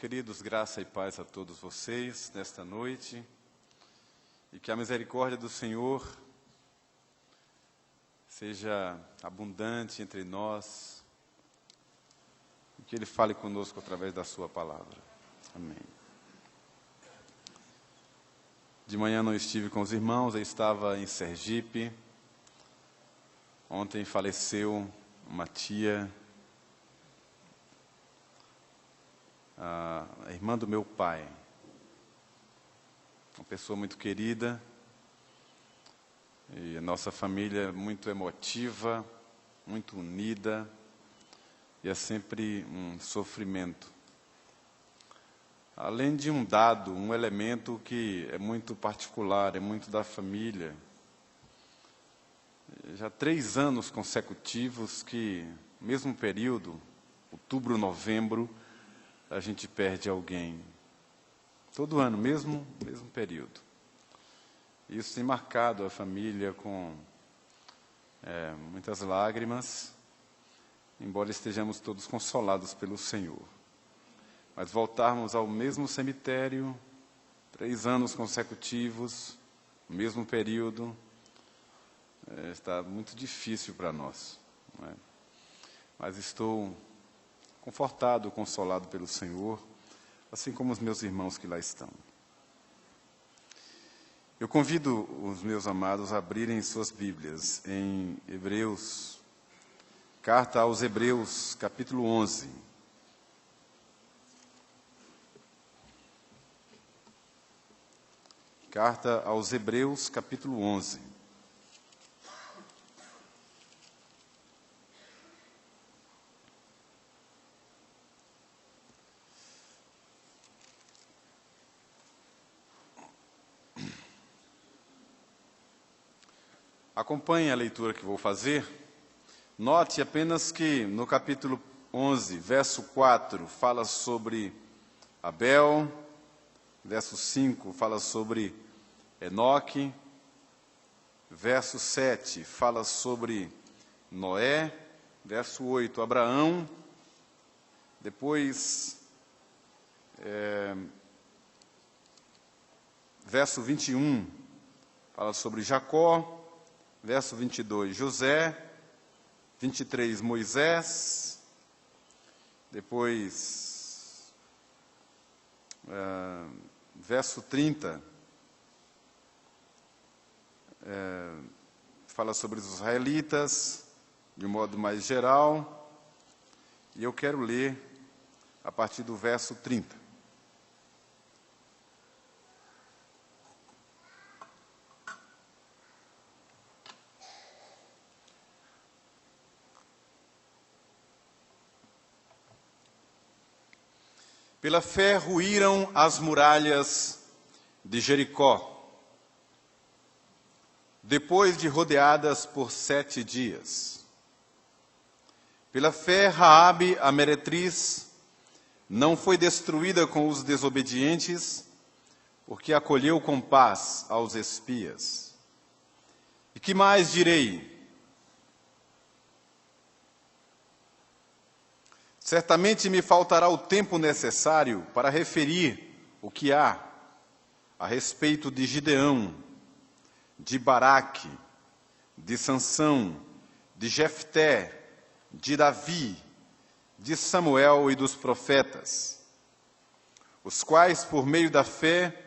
queridos, graça e paz a todos vocês nesta noite, e que a misericórdia do Senhor seja abundante entre nós, e que Ele fale conosco através da sua palavra. Amém. De manhã não estive com os irmãos, eu estava em Sergipe. Ontem faleceu uma tia, a irmã do meu pai, uma pessoa muito querida, e a nossa família é muito emotiva, muito unida, e é sempre um sofrimento. Além de um dado, um elemento que é muito particular, é muito da família. Já 3 anos consecutivos que, mesmo período, outubro, novembro, a gente perde alguém. Todo ano, mesmo período. Isso tem marcado a família com muitas lágrimas, embora estejamos todos consolados pelo Senhor. Mas voltarmos ao mesmo cemitério, 3 anos consecutivos, mesmo período, está muito difícil para nós, não é? Mas estou confortado, consolado pelo Senhor, assim como os meus irmãos que lá estão. Eu convido os meus amados a abrirem suas Bíblias em Hebreus, carta aos Hebreus, capítulo 11. Carta aos Hebreus, capítulo 11. Acompanhe a leitura que vou fazer. Note apenas que no capítulo 11, verso 4, fala sobre Abel, verso 5 fala sobre Enoque, verso 7 fala sobre Noé, verso 8, Abraão, depois, verso 21, fala sobre Jacó, verso 22, José, 23, Moisés, depois, verso 30, fala sobre os israelitas, de um modo mais geral, e eu quero ler a partir do verso 30. Pela fé ruíram as muralhas de Jericó, depois de rodeadas por 7 dias. Pela fé, Raabe, a meretriz, não foi destruída com os desobedientes, porque acolheu com paz aos espias. E que mais direi? Certamente me faltará o tempo necessário para referir o que há a respeito de Gideão, de Baraque, de Sansão, de Jefté, de Davi, de Samuel e dos profetas, os quais, por meio da fé,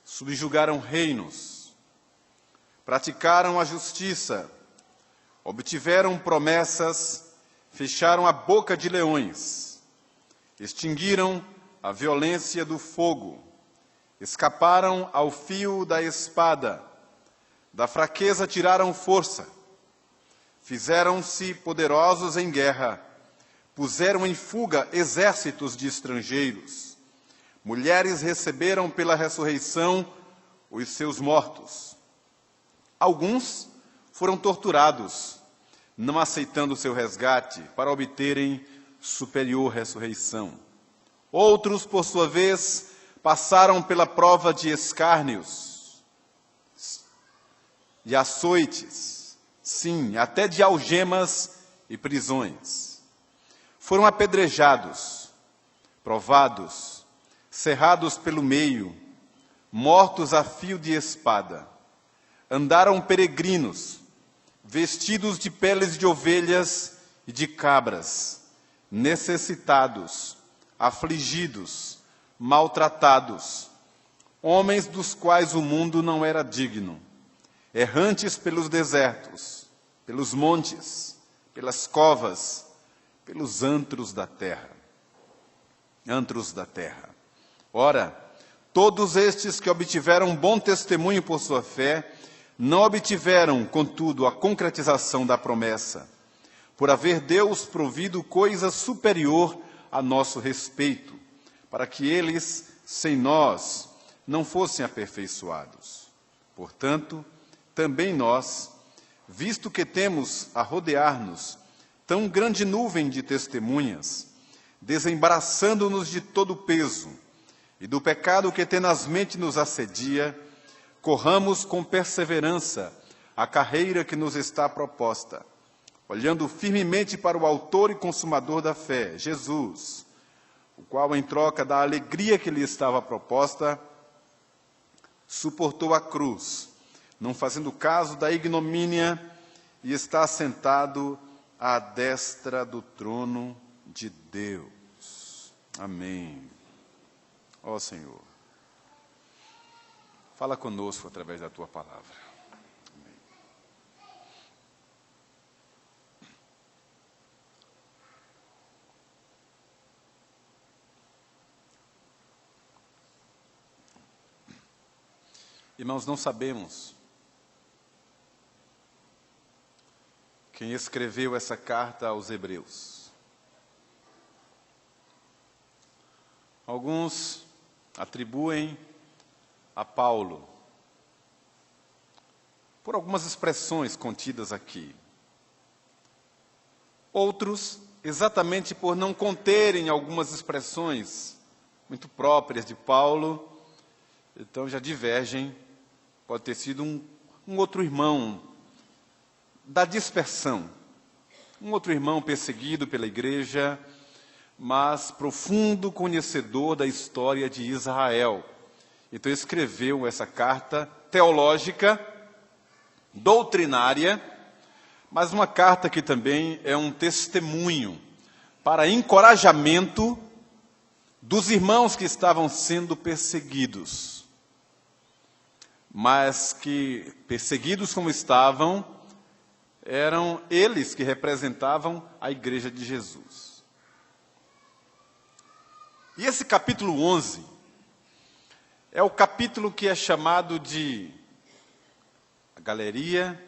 subjugaram reinos, praticaram a justiça, obtiveram promessas, fecharam a boca de leões, extinguiram a violência do fogo, escaparam ao fio da espada, da fraqueza tiraram força, fizeram-se poderosos em guerra, puseram em fuga exércitos de estrangeiros, mulheres receberam pela ressurreição os seus mortos. Alguns foram torturados, não aceitando seu resgate, para obterem superior ressurreição. Outros, por sua vez, passaram pela prova de escárnios, de açoites, sim, até de algemas e prisões. Foram apedrejados, provados, cerrados pelo meio, mortos a fio de espada. Andaram peregrinos, vestidos de peles de ovelhas e de cabras, necessitados, afligidos, maltratados, homens dos quais o mundo não era digno, errantes pelos desertos, pelos montes, pelas covas, pelos antros da terra. Antros da terra. Ora, todos estes que obtiveram bom testemunho por sua fé, não obtiveram, contudo, a concretização da promessa, por haver Deus provido coisa superior a nosso respeito, para que eles, sem nós, não fossem aperfeiçoados. Portanto, também nós, visto que temos a rodear-nos tão grande nuvem de testemunhas, desembaraçando-nos de todo o peso e do pecado que tenazmente nos assedia, corramos com perseverança a carreira que nos está proposta, olhando firmemente para o autor e consumador da fé, Jesus, o qual, em troca da alegria que lhe estava proposta, suportou a cruz, não fazendo caso da ignomínia, e está sentado à destra do trono de Deus. Amém. Ó Senhor, fala conosco através da Tua palavra. Amém. Irmãos, não sabemos quem escreveu essa carta aos Hebreus. Alguns atribuem a Paulo, por algumas expressões contidas aqui. Outros, exatamente por não conterem algumas expressões muito próprias de Paulo, então já divergem. Pode ter sido um outro irmão da dispersão, um outro irmão perseguido pela igreja, mas profundo conhecedor da história de Israel. Então escreveu essa carta teológica, doutrinária, mas uma carta que também é um testemunho para encorajamento dos irmãos que estavam sendo perseguidos. Mas que, perseguidos como estavam, eram eles que representavam a igreja de Jesus. E esse capítulo 11 é o capítulo que é chamado de a Galeria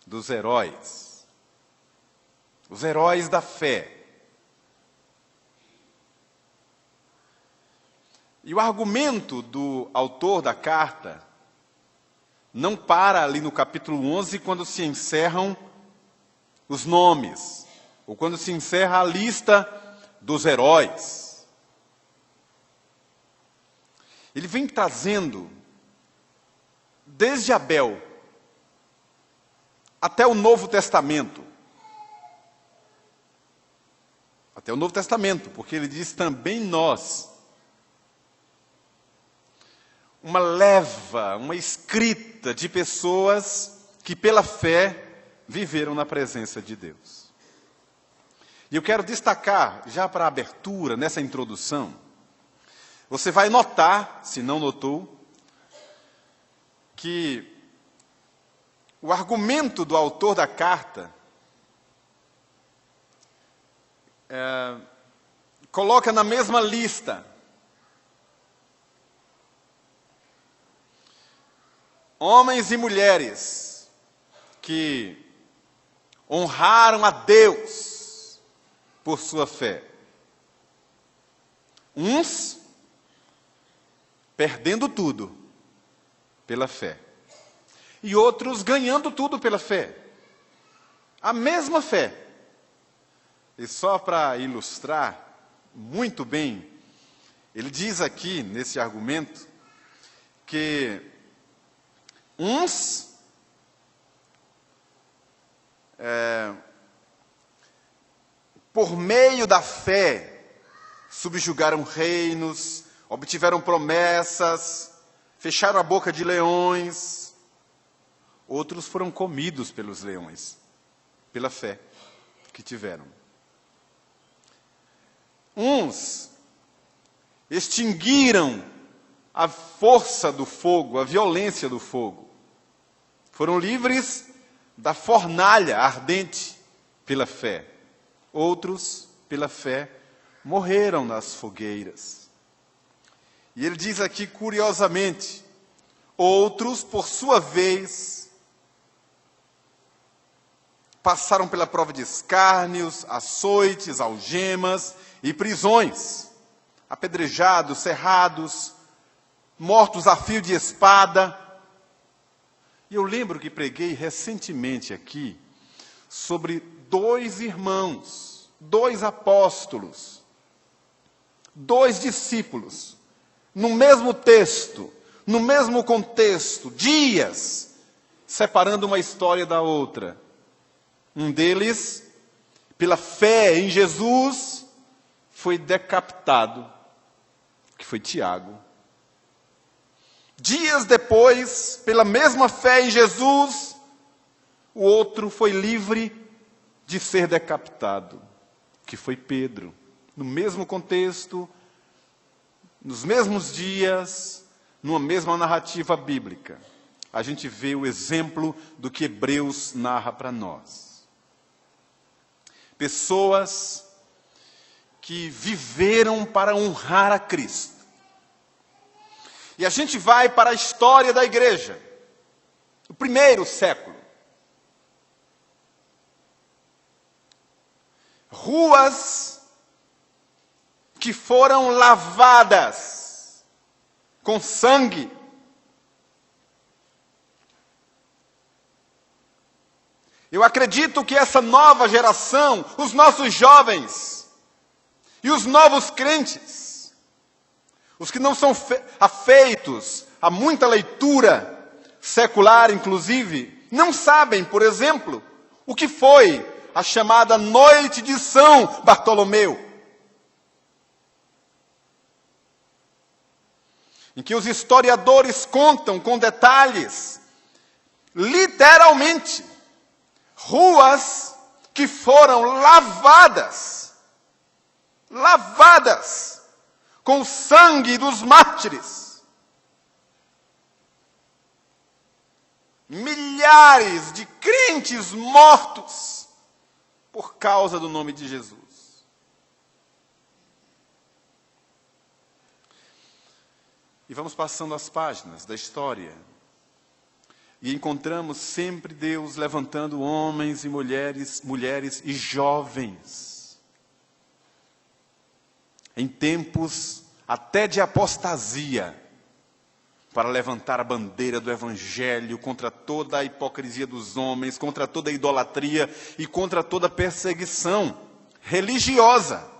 dos Heróis. Os heróis da fé. E o argumento do autor da carta não para ali no capítulo 11, quando se encerram os nomes, ou quando se encerra a lista dos heróis. Ele vem trazendo, desde Abel até o Novo Testamento, porque ele diz também nós, uma leva, uma escrita de pessoas que pela fé viveram na presença de Deus. E eu quero destacar, já para a abertura, nessa introdução, você vai notar, se não notou, que o argumento do autor da carta coloca na mesma lista homens e mulheres que honraram a Deus por sua fé. Uns perdendo tudo pela fé. E outros ganhando tudo pela fé. A mesma fé. E só para ilustrar muito bem, ele diz aqui, nesse argumento, que uns por meio da fé subjugaram reinos, obtiveram promessas, fecharam a boca de leões. Outros foram comidos pelos leões, pela fé que tiveram. Uns extinguiram a força do fogo, a violência do fogo. Foram livres da fornalha ardente pela fé. Outros, pela fé, morreram nas fogueiras. E ele diz aqui, curiosamente, outros, por sua vez, passaram pela prova de escárnios, açoites, algemas e prisões, apedrejados, serrados, mortos a fio de espada. E eu lembro que preguei recentemente aqui sobre 2 irmãos, 2 apóstolos, 2 discípulos, no mesmo texto, no mesmo contexto, dias, separando uma história da outra. Um deles, pela fé em Jesus, foi decapitado, que foi Tiago. Dias depois, pela mesma fé em Jesus, o outro foi livre de ser decapitado, que foi Pedro. No mesmo contexto, nos mesmos dias, numa mesma narrativa bíblica, a gente vê o exemplo do que Hebreus narra para nós. Pessoas que viveram para honrar a Cristo. E a gente vai para a história da igreja, o primeiro século. Ruas que foram lavadas com sangue. Eu acredito que essa nova geração, os nossos jovens e os novos crentes, os que não são afeitos a muita leitura secular, inclusive, não sabem, por exemplo, o que foi a chamada Noite de São Bartolomeu, em que os historiadores contam com detalhes, literalmente, ruas que foram lavadas com o sangue dos mártires. Milhares de crentes mortos por causa do nome de Jesus. E vamos passando as páginas da história. E encontramos sempre Deus levantando homens e mulheres e jovens. Em tempos até de apostasia, para levantar a bandeira do Evangelho contra toda a hipocrisia dos homens, contra toda a idolatria e contra toda a perseguição religiosa.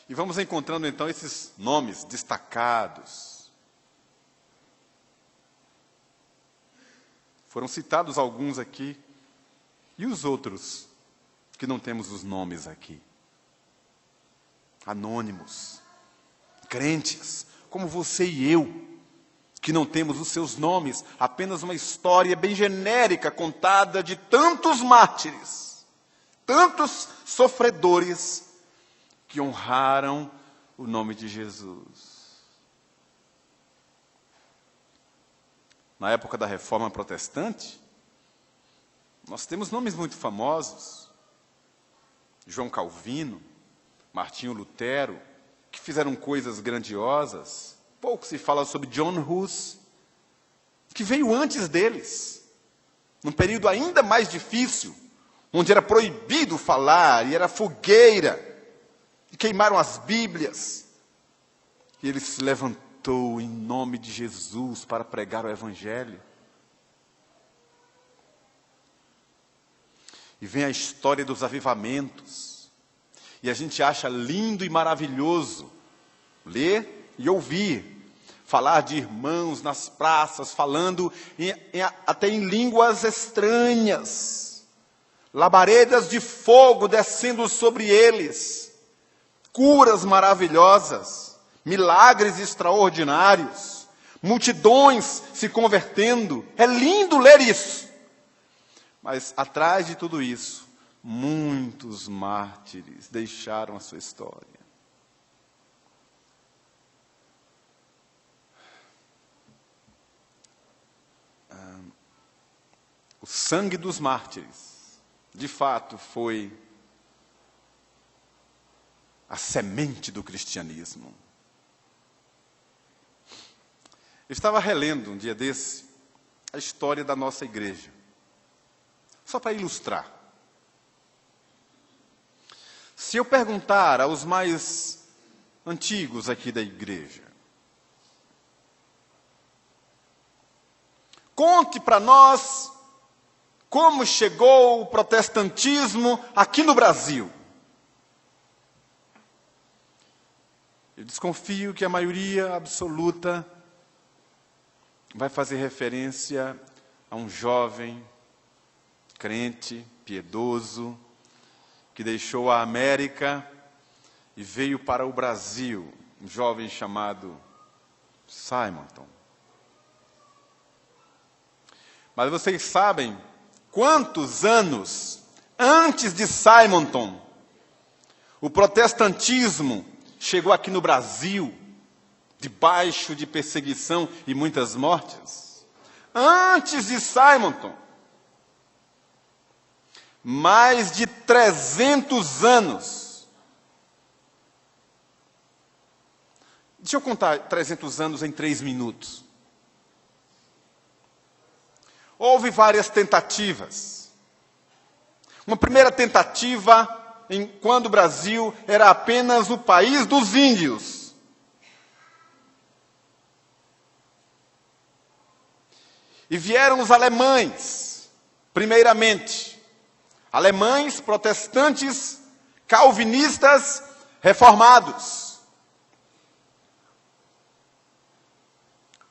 E vamos encontrando então esses nomes destacados. Foram citados alguns aqui, e os outros, que não temos os nomes aqui. Anônimos, crentes, como você e eu, que não temos os seus nomes, apenas uma história bem genérica contada de tantos mártires, tantos sofredores que honraram o nome de Jesus. Na época da Reforma Protestante, nós temos nomes muito famosos. João Calvino, Martinho Lutero, que fizeram coisas grandiosas. Pouco se fala sobre John Hus, que veio antes deles, num período ainda mais difícil, onde era proibido falar, e era fogueira, e queimaram as Bíblias. E ele se levantou em nome de Jesus para pregar o Evangelho. E vem a história dos avivamentos. E a gente acha lindo e maravilhoso ler e ouvir, falar de irmãos nas praças, falando até em línguas estranhas, labaredas de fogo descendo sobre eles, curas maravilhosas, milagres extraordinários, multidões se convertendo. É lindo ler isso. Mas atrás de tudo isso, muitos mártires deixaram a sua história. O sangue dos mártires, de fato, foi a semente do cristianismo. Eu estava relendo um dia desse a história da nossa igreja, só para ilustrar. Se eu perguntar aos mais antigos aqui da igreja, conte para nós como chegou o protestantismo aqui no Brasil. Eu desconfio que a maioria absoluta vai fazer referência a um jovem, crente, piedoso, que deixou a América e veio para o Brasil, um jovem chamado Simonton. Mas vocês sabem quantos anos antes de Simonton o protestantismo chegou aqui no Brasil, debaixo de perseguição e muitas mortes? Antes de Simonton, mais de 300 anos. Deixa eu contar 300 anos em 3 minutos. Houve várias tentativas. Uma primeira tentativa, quando o Brasil era apenas o país dos índios. E vieram os alemães, primeiramente. Alemães, protestantes, calvinistas, reformados.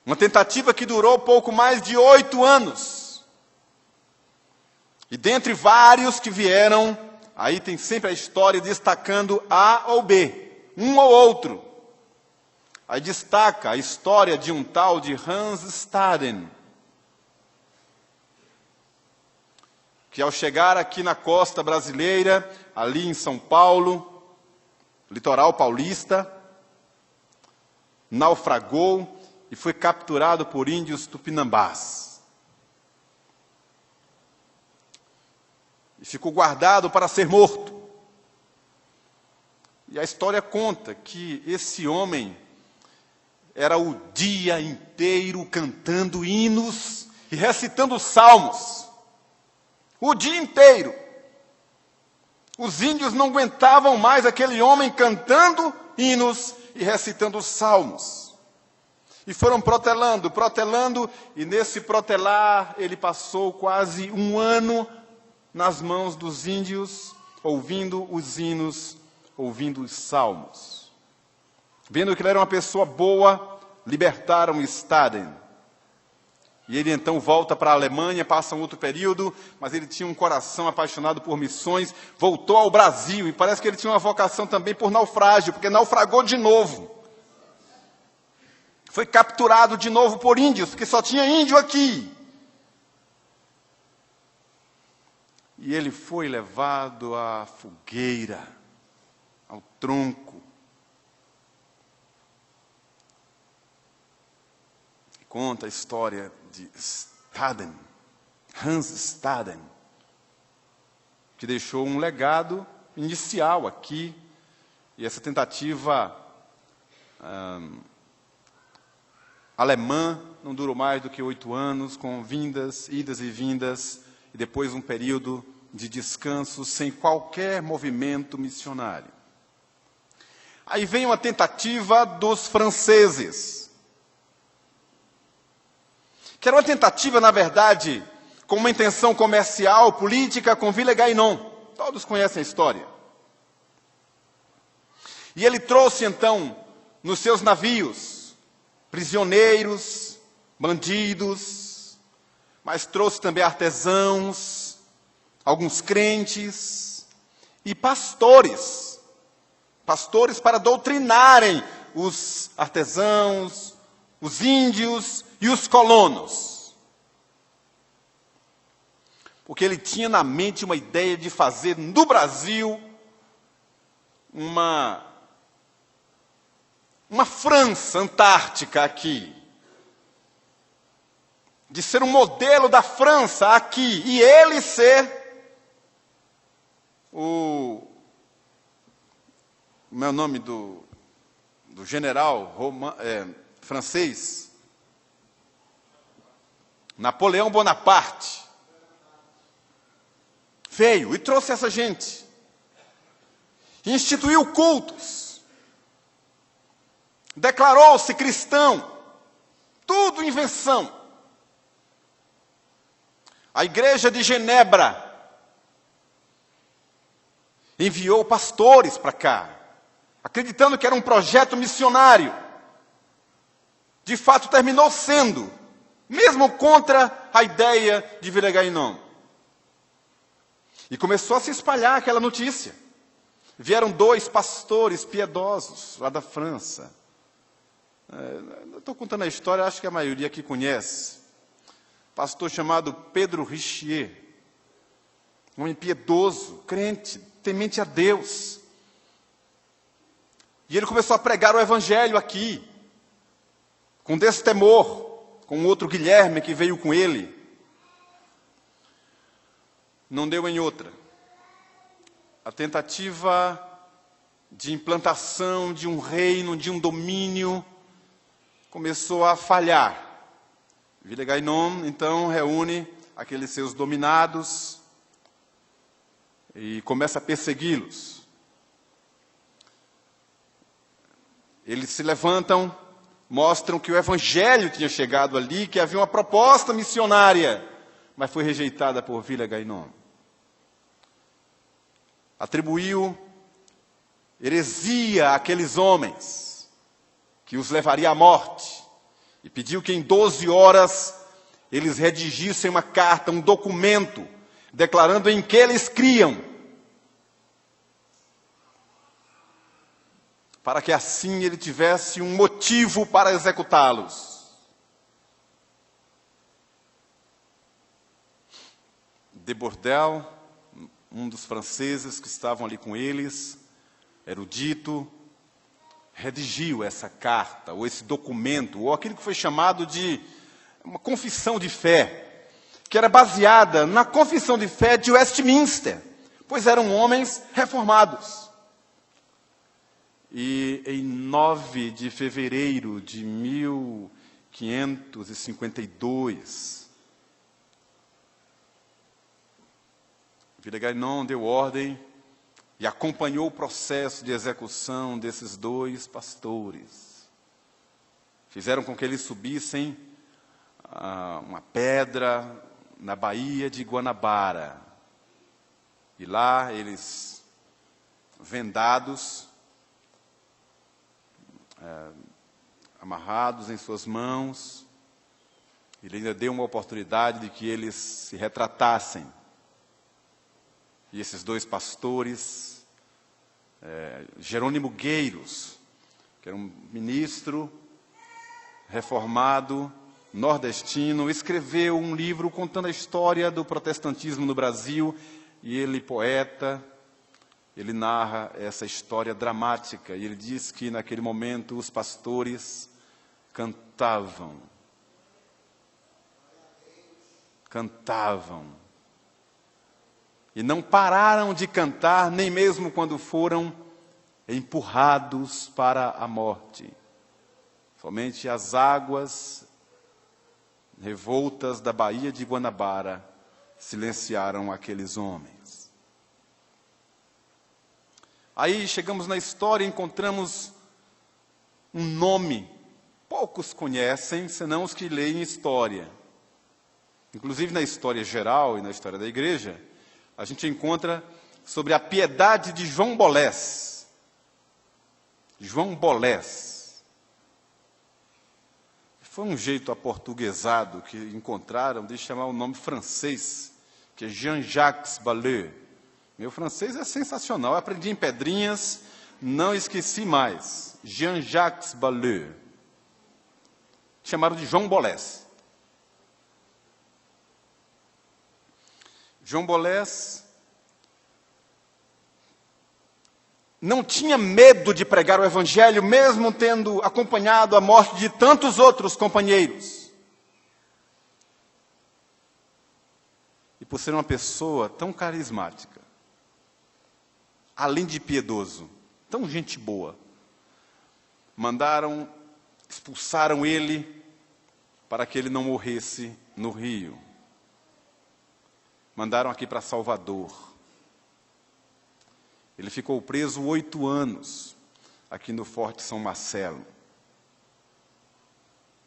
Uma tentativa que durou pouco mais de 8 anos. E dentre vários que vieram, aí tem sempre a história destacando A ou B, um ou outro. Aí destaca a história de um tal de Hans Staden, que ao chegar aqui na costa brasileira, ali em São Paulo, litoral paulista, naufragou e foi capturado por índios tupinambás. E ficou guardado para ser morto. E a história conta que esse homem era o dia inteiro cantando hinos e recitando salmos. O dia inteiro. Os índios não aguentavam mais aquele homem cantando hinos e recitando salmos. E foram protelando, e nesse protelar ele passou quase 1 ano nas mãos dos índios, ouvindo os hinos, ouvindo os salmos. Vendo que ele era uma pessoa boa, libertaram Staden. E ele então volta para a Alemanha, passa um outro período, mas ele tinha um coração apaixonado por missões, voltou ao Brasil, e parece que ele tinha uma vocação também por naufrágio, porque naufragou de novo. Foi capturado de novo por índios, porque só tinha índio aqui. E ele foi levado à fogueira, ao tronco. Conta a história de Staden, Hans Staden, que deixou um legado inicial aqui, e essa tentativa alemã não durou mais do que 8 anos, com idas e vindas, e depois um período de descanso sem qualquer movimento missionário. Aí vem uma tentativa dos franceses, que era uma tentativa, na verdade, com uma intenção comercial, política, com Villers-Gagnon. Todos conhecem a história. E ele trouxe, então, nos seus navios, prisioneiros, bandidos, mas trouxe também artesãos, alguns crentes e pastores Pastores para doutrinarem os artesãos, os índios e os colonos. Porque ele tinha na mente uma ideia de fazer no Brasil uma França antártica aqui. De ser um modelo da França aqui. E ele ser o meu nome do general francês, Napoleão Bonaparte, veio e trouxe essa gente, instituiu cultos, declarou-se cristão, tudo invenção. A igreja de Genebra enviou pastores para cá, acreditando que era um projeto missionário. De fato, terminou sendo, mesmo contra a ideia de Villegaignon. E começou a se espalhar aquela notícia. Vieram 2 pastores piedosos lá da França. Estou contando a história, acho que a maioria aqui conhece. Pastor chamado Pedro Richier. Um homem piedoso, crente, temente a Deus. E ele começou a pregar o evangelho aqui, com destemor, com outro Guilherme que veio com ele. Não deu em outra. A tentativa de implantação de um reino, de um domínio, começou a falhar. Villegaignon, então, reúne aqueles seus dominados e começa a persegui-los. Eles se levantam, mostram que o evangelho tinha chegado ali, que havia uma proposta missionária, mas foi rejeitada por Villegaignon. Atribuiu heresia àqueles homens, que os levaria à morte, e pediu que em 12 horas eles redigissem uma carta, um documento, declarando em que eles criam, para que assim ele tivesse um motivo para executá-los. De Bordel, um dos franceses que estavam ali com eles, erudito, redigiu essa carta, ou esse documento, ou aquilo que foi chamado de uma confissão de fé, que era baseada na confissão de fé de Westminster, pois eram homens reformados. E em 9 de fevereiro de 1552, Villegaignon deu ordem e acompanhou o processo de execução desses 2 pastores. Fizeram com que eles subissem uma pedra na Baía de Guanabara. E lá eles, vendados, amarrados em suas mãos, ele ainda deu uma oportunidade de que eles se retratassem. E esses 2 pastores, Jerônimo Gueiros, que era um ministro reformado, nordestino, escreveu um livro contando a história do protestantismo no Brasil, e ele, poeta, ele narra essa história dramática, e ele diz que naquele momento os pastores cantavam, e não pararam de cantar, nem mesmo quando foram empurrados para a morte. Somente as águas revoltas da Baía de Guanabara silenciaram aqueles homens. Aí chegamos na história e encontramos um nome. Poucos conhecem, senão os que leem história. Inclusive na história geral e na história da igreja, a gente encontra sobre a piedade de João Bolés. João Bolés. Foi um jeito aportuguesado que encontraram de chamar o nome francês, que é Jean-Jacques Balleux. Meu francês é sensacional, eu aprendi em Pedrinhas, Não esqueci mais. Jean-Jacques Balleux. Chamaram de João Bolés. João Bolés não tinha medo de pregar o Evangelho, mesmo tendo acompanhado a morte de tantos outros companheiros. E por ser uma pessoa tão carismática, além de piedoso, tão gente boa, expulsaram ele para que ele não morresse no Rio. Mandaram aqui para Salvador. Ele ficou preso 8 anos aqui no Forte São Marcelo.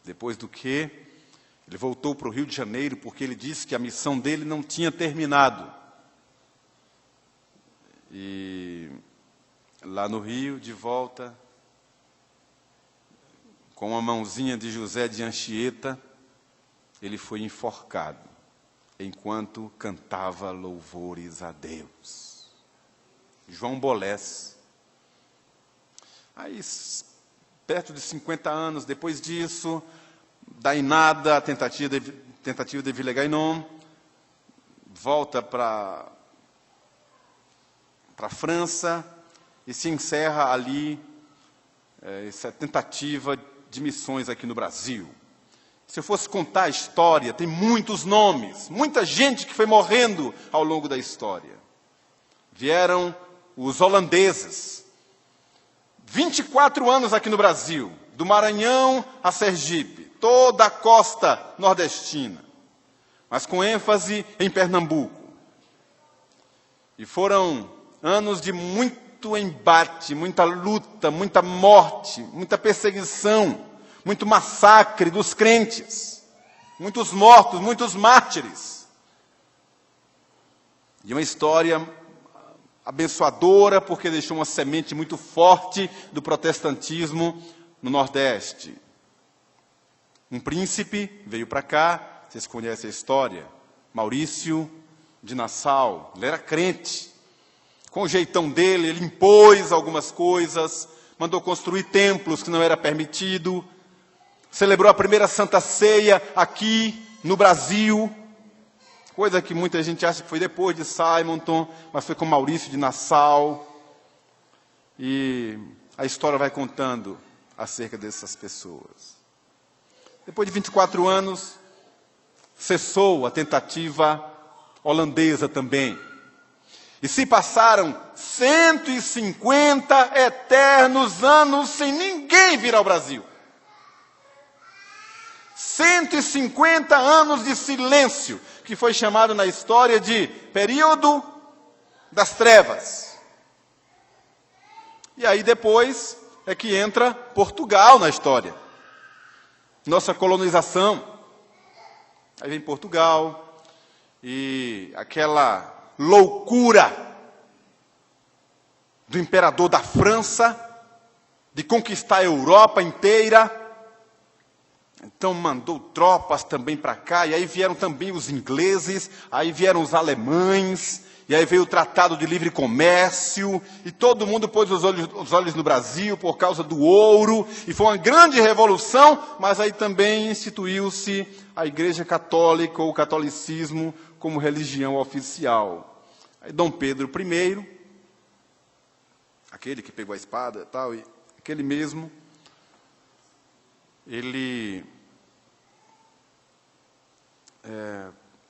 Depois do que, ele voltou para o Rio de Janeiro porque ele disse que a missão dele não tinha terminado. E lá no Rio, de volta, com a mãozinha de José de Anchieta, ele foi enforcado, enquanto cantava louvores a Deus. João Bolés. Aí, perto de 50 anos depois disso, dá em nada a tentativa de Villegagnon, volta para a França e se encerra ali essa tentativa de missões aqui no Brasil. Se eu fosse contar a história, tem muitos nomes, muita gente que foi morrendo ao longo da história. Vieram os holandeses, 24 anos aqui no Brasil, do Maranhão a Sergipe, toda a costa nordestina, mas com ênfase em Pernambuco. E foram anos de muito embate, muita luta, muita morte, muita perseguição, muito massacre dos crentes, muitos mortos, muitos mártires. E uma história abençoadora, porque deixou uma semente muito forte do protestantismo no Nordeste. Um príncipe veio para cá, vocês conhecem a história, Maurício de Nassau. Ele era crente. Com o jeitão dele, ele impôs algumas coisas, mandou construir templos que não era permitido, celebrou a primeira Santa Ceia aqui no Brasil, coisa que muita gente acha que foi depois de Simonton, mas foi com Maurício de Nassau. E a história vai contando acerca dessas pessoas. Depois de 24 anos, cessou a tentativa holandesa também. E se passaram 150 eternos anos sem ninguém vir ao Brasil. 150 anos de silêncio, que foi chamado na história de período das trevas. E aí depois é que entra Portugal na história. Nossa colonização. Aí vem Portugal e aquela loucura do imperador da França de conquistar a Europa inteira. Então mandou tropas também para cá, e aí vieram também os ingleses, aí vieram os alemães, e aí veio o Tratado de Livre Comércio, e todo mundo pôs os olhos no Brasil por causa do ouro, e foi uma grande revolução, mas aí também instituiu-se a Igreja Católica, ou o catolicismo, como religião oficial. Aí Dom Pedro I, aquele que pegou a espada e tal, e aquele mesmo, ele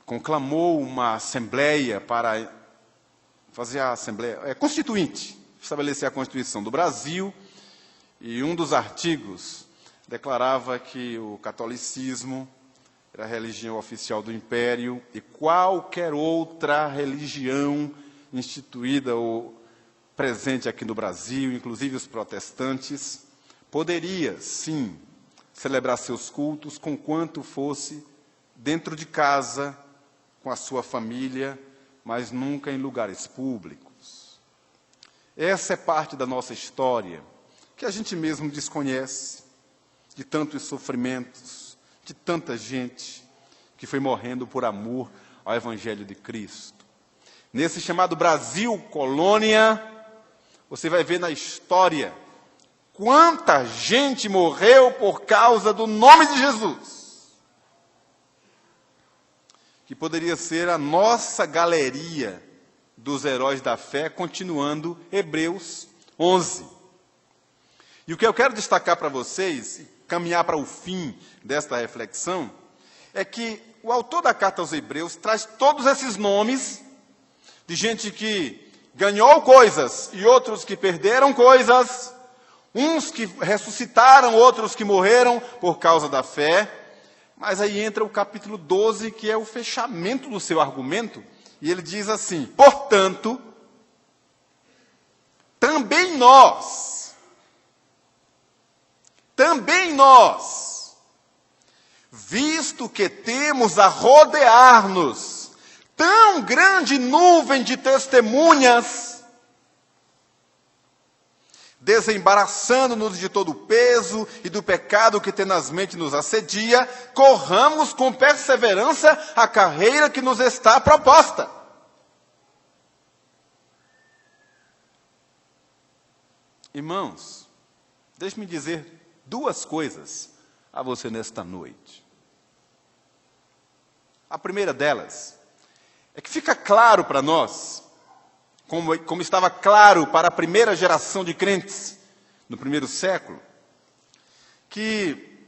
conclamou uma assembleia para fazer a assembleia constituinte, estabelecer a Constituição do Brasil, e um dos artigos declarava que o catolicismo era a religião oficial do Império e qualquer outra religião instituída ou presente aqui no Brasil, inclusive os protestantes, poderia, sim, celebrar seus cultos, conquanto fosse dentro de casa, com a sua família, mas nunca em lugares públicos. Essa é parte da nossa história, que a gente mesmo desconhece, de tantos sofrimentos, de tanta gente que foi morrendo por amor ao Evangelho de Cristo. Nesse chamado Brasil Colônia, você vai ver na história quanta gente morreu por causa do nome de Jesus. Que poderia ser a nossa galeria dos heróis da fé, continuando Hebreus 11. E o que eu quero destacar para vocês, e caminhar para o fim desta reflexão, é que o autor da carta aos Hebreus traz todos esses nomes de gente que ganhou coisas e outros que perderam coisas, uns que ressuscitaram, outros que morreram por causa da fé. Mas aí entra o capítulo 12, que é o fechamento do seu argumento, e ele diz assim: portanto, também nós, visto que temos a rodear-nos tão grande nuvem de testemunhas, desembaraçando-nos de todo o peso e do pecado que tenazmente nos assedia, corramos com perseverança a carreira que nos está proposta. Irmãos, deixe-me dizer duas coisas a você nesta noite. A primeira delas é que fica claro para nós, como estava claro para a primeira geração de crentes no primeiro século, que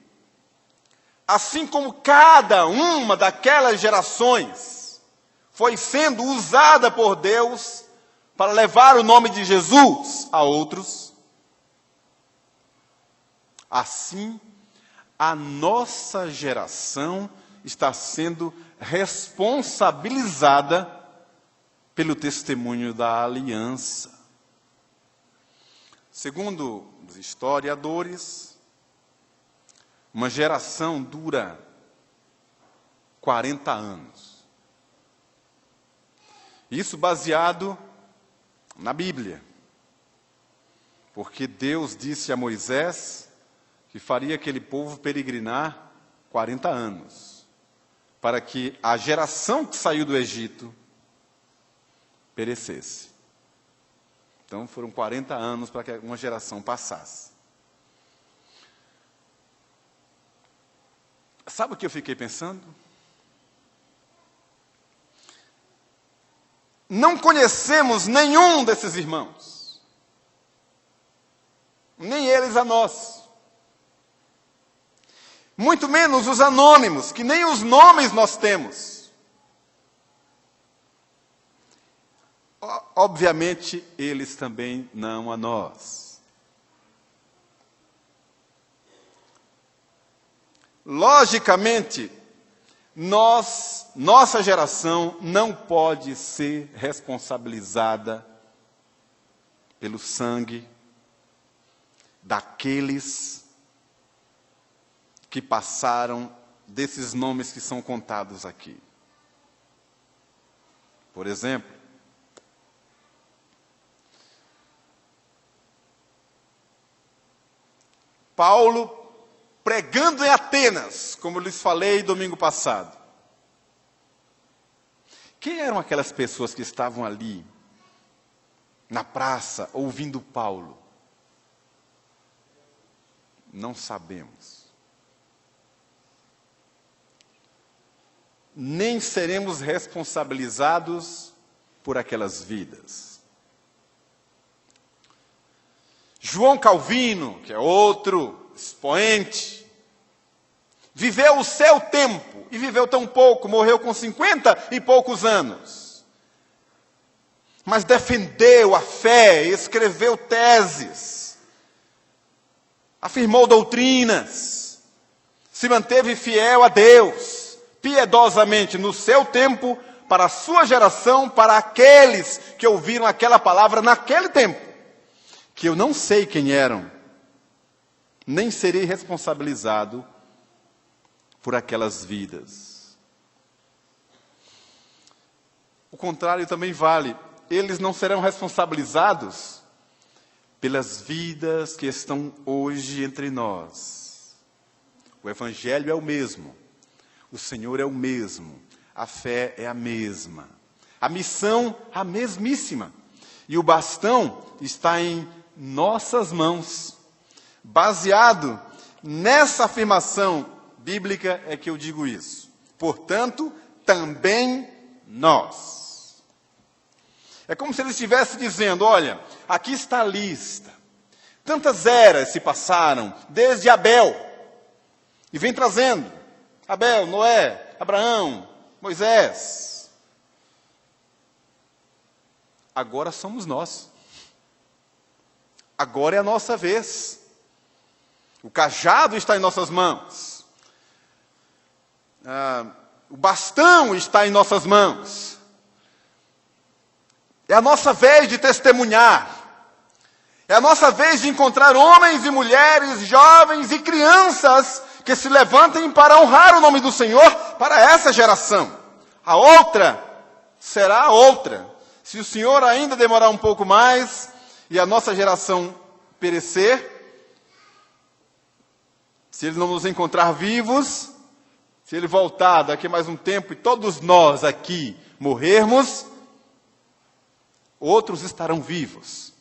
assim como cada uma daquelas gerações foi sendo usada por Deus para levar o nome de Jesus a outros, assim a nossa geração está sendo responsabilizada pelo testemunho da aliança. Segundo os historiadores, uma geração dura 40 anos. Isso baseado na Bíblia. Porque Deus disse a Moisés que faria aquele povo peregrinar 40 anos, para que a geração que saiu do Egito perecesse. Então foram 40 anos para que uma geração passasse. Sabe o que eu fiquei pensando? Não conhecemos nenhum desses irmãos, nem eles a nós. Muito menos os anônimos, que nem os nomes nós temos. Obviamente, eles também não a nós. Logicamente, nossa geração não pode ser responsabilizada pelo sangue daqueles que passaram desses nomes que são contados aqui. Por exemplo, Paulo pregando em Atenas, como eu lhes falei domingo passado. Quem eram aquelas pessoas que estavam ali, na praça, ouvindo Paulo? Não sabemos. Nem seremos responsabilizados por aquelas vidas. João Calvino, que é outro expoente, viveu o seu tempo, e viveu tão pouco, morreu com 50 e poucos anos. Mas defendeu a fé, escreveu teses, afirmou doutrinas, se manteve fiel a Deus, piedosamente no seu tempo, para a sua geração, para aqueles que ouviram aquela palavra naquele tempo, que eu não sei quem eram, nem serei responsabilizado por aquelas vidas. O contrário também vale. Eles não serão responsabilizados pelas vidas que estão hoje entre nós. O Evangelho é o mesmo. O Senhor é o mesmo. A fé é a mesma. A missão, a mesmíssima. E o bastão está em nossas mãos. Baseado nessa afirmação bíblica é que eu digo isso. Portanto, também nós. É como se ele estivesse dizendo, olha, aqui está a lista. Tantas eras se passaram, desde Abel, e vem trazendo Abel, Noé, Abraão, Moisés. Agora somos nós. Agora é a nossa vez. O cajado está em nossas mãos. O bastão está em nossas mãos. É a nossa vez de testemunhar. É a nossa vez de encontrar homens e mulheres, jovens e crianças que se levantem para honrar o nome do Senhor para essa geração. A outra será a outra. Se o Senhor ainda demorar um pouco mais e a nossa geração perecer, se Ele não nos encontrar vivos, se Ele voltar daqui a mais um tempo e todos nós aqui morrermos, outros estarão vivos.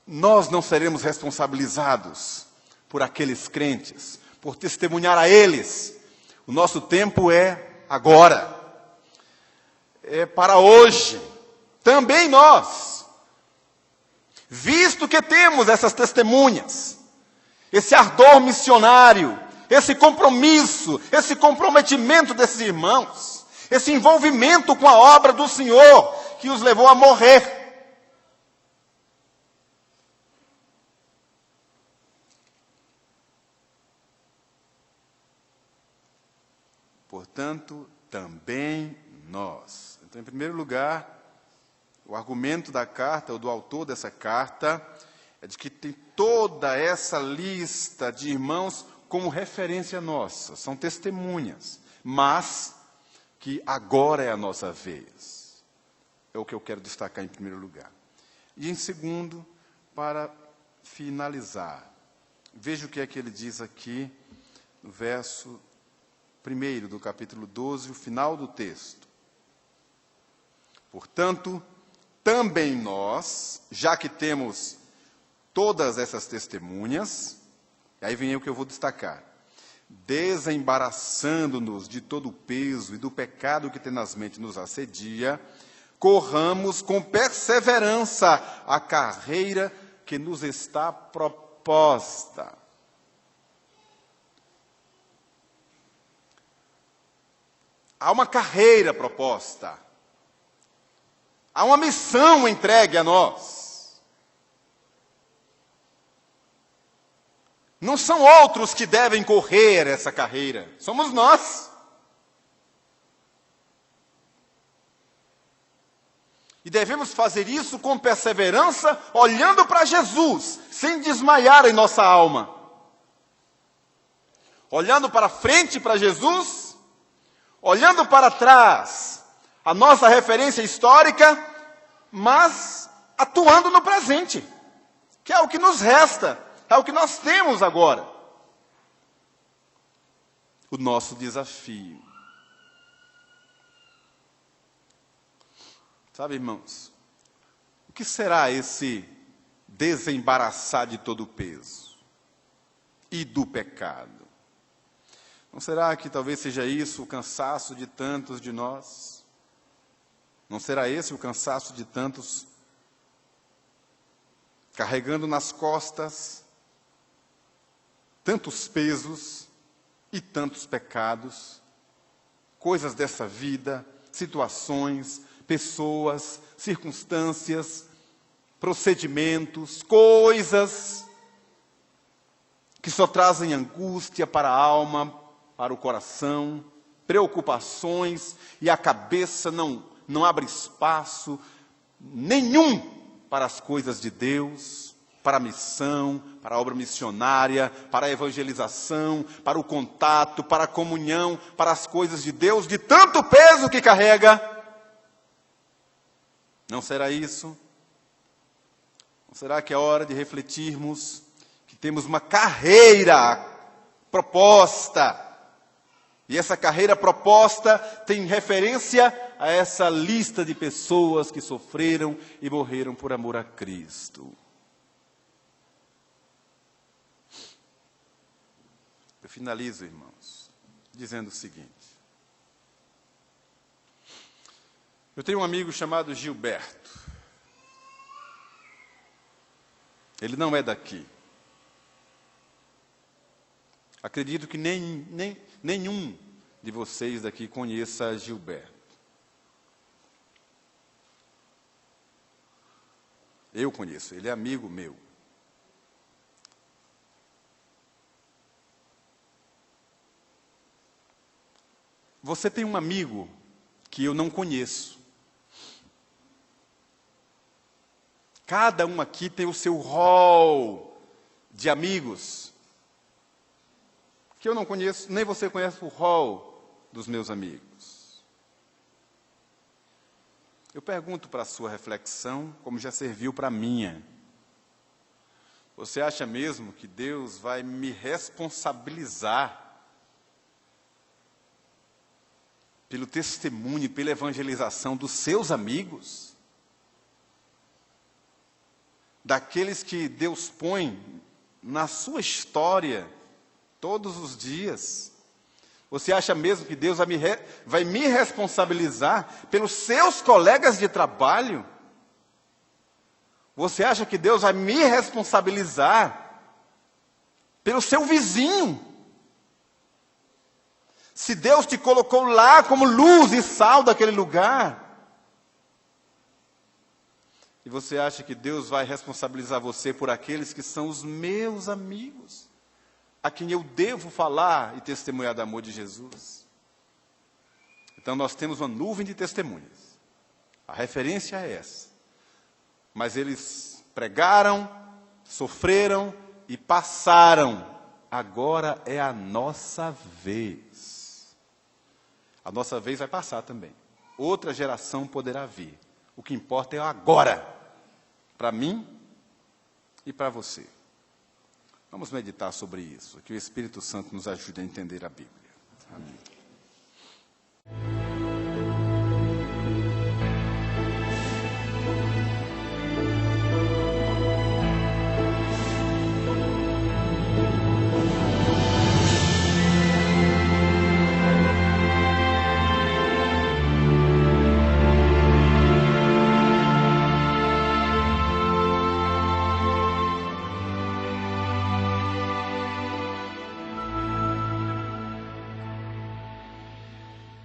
Nós não seremos responsabilizados por aqueles crentes, por testemunhar a eles. O nosso tempo é agora. É para hoje. Também nós. Visto que temos essas testemunhas, esse ardor missionário, esse compromisso, esse comprometimento desses irmãos, esse envolvimento com a obra do Senhor que os levou a morrer. Portanto, também nós. Então, em primeiro lugar, o argumento da carta, ou do autor dessa carta, é de que tem toda essa lista de irmãos como referência nossa. São testemunhas, mas que agora é a nossa vez. É o que eu quero destacar em primeiro lugar. E em segundo, para finalizar, veja o que é que ele diz aqui no verso 1 do capítulo 12, o final do texto. Portanto, também nós, já que temos todas essas testemunhas, aí vem o que eu vou destacar, desembaraçando-nos de todo o peso e do pecado que tenazmente nos assedia, corramos com perseverança a carreira que nos está proposta. Há uma carreira proposta. Há uma missão entregue a nós. Não são outros que devem correr essa carreira. Somos nós. E devemos fazer isso com perseverança, olhando para Jesus, sem desmaiar em nossa alma. Olhando para frente para Jesus, olhando para trás, a nossa referência histórica, mas atuando no presente, que é o que nos resta, é o que nós temos agora. O nosso desafio. Sabe, irmãos, o que será esse desembaraçar de todo o peso e do pecado? Não será que talvez seja isso o cansaço de tantos de nós? Não será esse o cansaço de tantos carregando nas costas tantos pesos e tantos pecados, coisas dessa vida, situações, pessoas, circunstâncias, procedimentos, coisas que só trazem angústia para a alma, para o coração, preocupações, e a cabeça não abre espaço nenhum para as coisas de Deus, para a missão, para a obra missionária, para a evangelização, para o contato, para a comunhão, para as coisas de Deus, de tanto peso que carrega. Não será isso? Não será que é hora de refletirmos que temos uma carreira proposta E essa carreira proposta tem referência a essa lista de pessoas que sofreram e morreram por amor a Cristo. Eu finalizo, irmãos, dizendo o seguinte. Eu tenho um amigo chamado Gilberto. Ele não é daqui. Acredito que nenhum de vocês daqui conheça Gilberto. Eu conheço, ele é amigo meu. Você tem um amigo que eu não conheço. Cada um aqui tem o seu rol de amigos, que eu não conheço, nem você conhece o rol dos meus amigos. Eu pergunto para a sua reflexão, como já serviu para a minha. Você acha mesmo que Deus vai me responsabilizar pelo testemunho, pela evangelização dos seus amigos? Daqueles que Deus põe na sua história todos os dias? Você acha mesmo que Deus vai me responsabilizar pelos seus colegas de trabalho? Você acha que Deus vai me responsabilizar pelo seu vizinho? Se Deus te colocou lá como luz e sal daquele lugar, e você acha que Deus vai responsabilizar você por aqueles que são os meus amigos, a quem eu devo falar e testemunhar do amor de Jesus? Então nós temos uma nuvem de testemunhas. A referência é essa. Mas eles pregaram, sofreram e passaram. Agora é a nossa vez. A nossa vez vai passar também. Outra geração poderá vir. O que importa é agora, para mim e para você. Vamos meditar sobre isso, que o Espírito Santo nos ajude a entender a Bíblia. Amém.